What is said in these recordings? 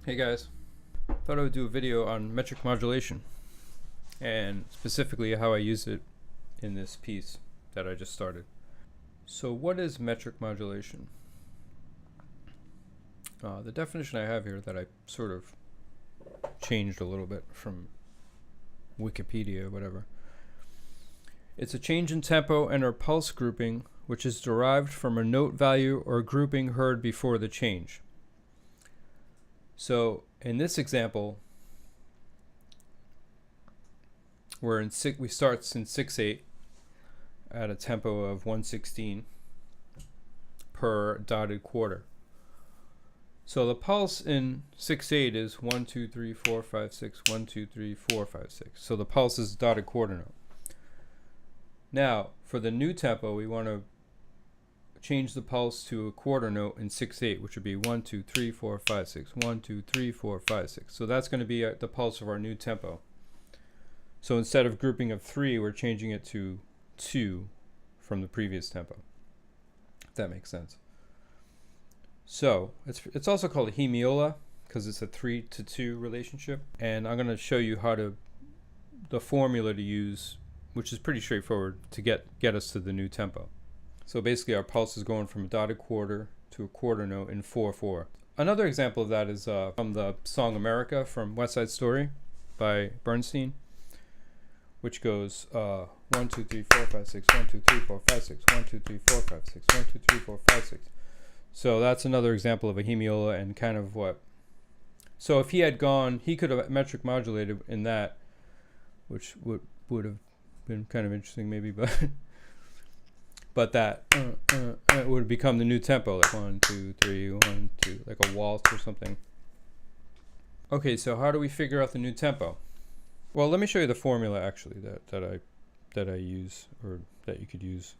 Hey guys, thought I would do a video on metric modulation and specifically how I use it in this piece that I just started. So what is metric modulation? The definition I have here that I sort of changed a little bit from Wikipedia or whatever. It's a change in tempo and or pulse grouping which is derived from a note value or grouping heard before the change. So in this example, we start in 6/8 at a tempo of 1/16 per dotted quarter. So the pulse in 6/8 is 1 2 3 4 5 6 1 2 3 4 5 6. So the pulse is a dotted quarter note. Now for the new tempo, we want to change the pulse to a quarter note in 6/8, which would be 1 2 3 4 5 6 1 2 3 4 5 6. So that's going to be the pulse of our new tempo. So instead of grouping of 3, we're changing it to 2 from the previous tempo, if that makes sense. So it's also called a hemiola because it's a 3-to-2 relationship, and I'm going to show you the formula to use, which is pretty straightforward to get us to the new tempo. So basically our pulse is going from a dotted quarter to a quarter note in 4/4. Another example of that is from the song America from West Side Story by Bernstein, which goes 1 2 3 4 5 6 1 2 3 4 5 6 1 2 3 4 5 6 1 2 3 4 5 6. So that's another example of a hemiola and kind of what. So if he had gone, he could have metric modulated in that, which would have been kind of interesting maybe, but that it would become the new tempo, like 1 2 3 1 2, like a waltz or something. Okay, so how do we figure out the new tempo? Well, let me show you the formula actually that I use, or that you could use.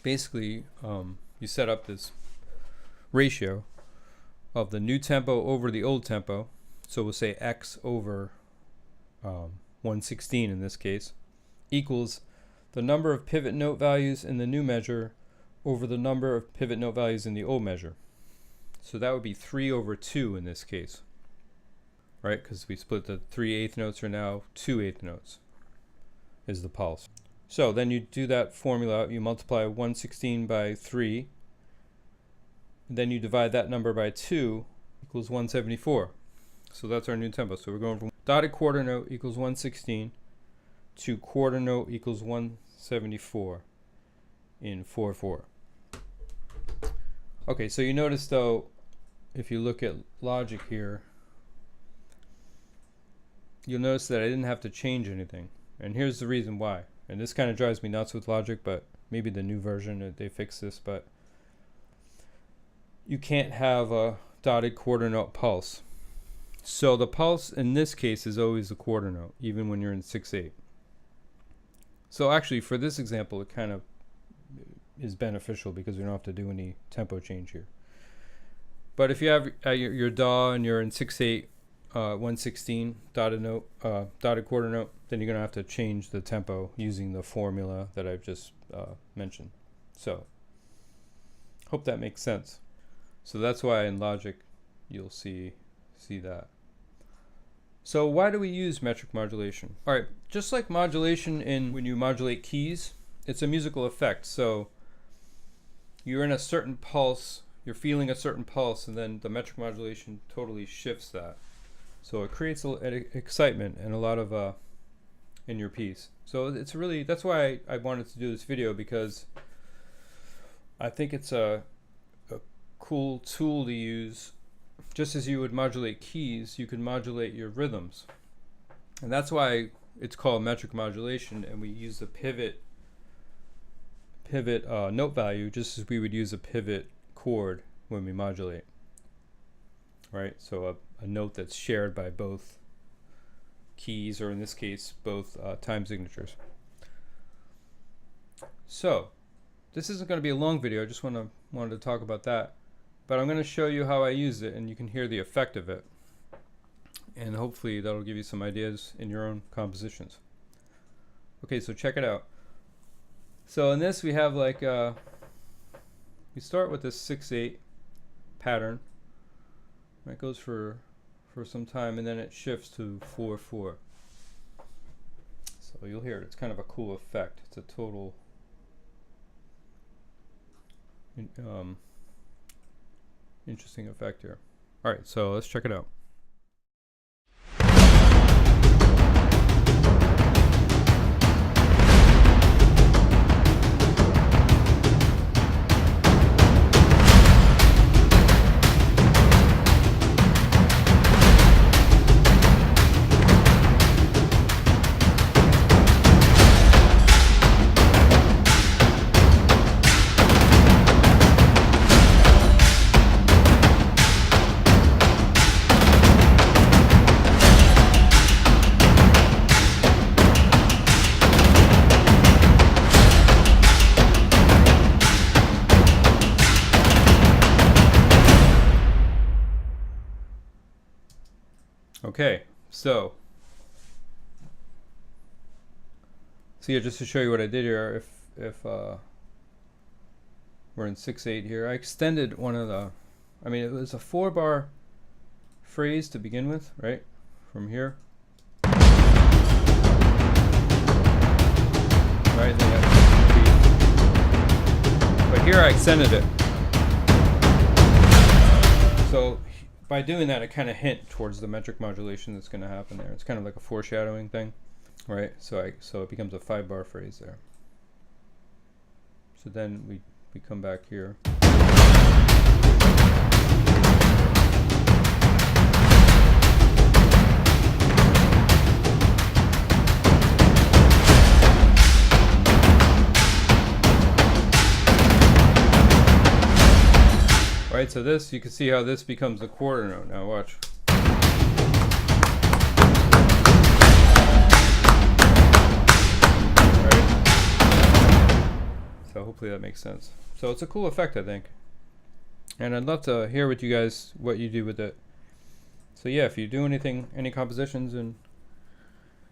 Basically, you set up this ratio of the new tempo over the old tempo. So we'll say x over 1/16 in this case equals the number of pivot note values in the new measure over the number of pivot note values in the old measure. So that would be 3/2 in this case, right? Because we split the 3/8 notes are now 2/8 notes is the pulse. So then you do that formula, you multiply 1/16 by 3, then you divide that number by 2 equals 174. So that's our new tempo. So we're going from dotted quarter note equals 1/16 to quarter note equals 174 in 4/4. Okay, so you notice though, if you look at logic here, you'll notice that I didn't have to change anything. And here's the reason why. And this kind of drives me nuts with logic, but maybe the new version, they fix this, but you can't have a dotted quarter note pulse. So the pulse in this case is always a quarter note, even when you're in 6/8. So actually for this example, it kind of is beneficial because we don't have to do any tempo change here. But if you have your DAW and you're in 6/8, 1/16 dotted note, dotted quarter note, then you're going to have to change the tempo using the formula that I've just mentioned. So hope that makes sense. So that's why in Logic you'll see that. So why do we use metric modulation? All right, just like modulation when you modulate keys, it's a musical effect. So you're in a certain pulse, you're feeling a certain pulse, and then the metric modulation totally shifts that. So it creates excitement and a lot of in your piece. So it's really, that's why I wanted to do this video, because I think it's a cool tool to use. Just as you would modulate keys, you can modulate your rhythms. And that's why it's called metric modulation, and we use the pivot note value just as we would use a pivot chord when we modulate. Right? So a note that's shared by both keys, or in this case, both time signatures. So this isn't going to be a long video. I just wanted to talk about that. But I'm going to show you how I use it, and you can hear the effect of it. And hopefully that'll give you some ideas in your own compositions. Okay, so check it out. So in this we have like, we start with this 6/8 pattern. It goes for some time, and then it shifts to 4/4. So you'll hear it. It's kind of a cool effect. It's a total interesting effect here. All right, so let's check it out. Okay, so yeah, just to show you what I did here, if we're in 6/8 here, I extended one of the, I mean, it was a 4-bar phrase to begin with, right? From here. Right, then you have to repeat. But here I extended it. So by doing that, I kind of hint towards the metric modulation that's going to happen there. It's kind of like a foreshadowing thing, right? So it becomes a 5-bar phrase there. So then we come back here. Right, so this, you can see how this becomes a quarter note. Now watch. Right? So hopefully that makes sense. So it's a cool effect, I think. And I'd love to hear with you guys what you do with it. So yeah, if you do any compositions and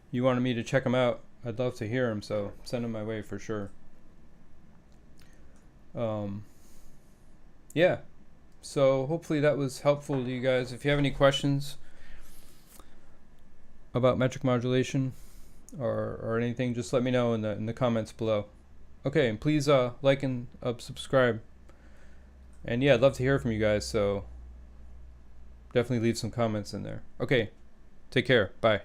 you wanted me to check them out, I'd love to hear them, so send them my way for sure. Yeah. So hopefully that was helpful to you guys. If you have any questions about metric modulation or anything, just let me know in the comments below. Okay, and please like and subscribe. And yeah, I'd love to hear from you guys, so definitely leave some comments in there. Okay, take care. Bye.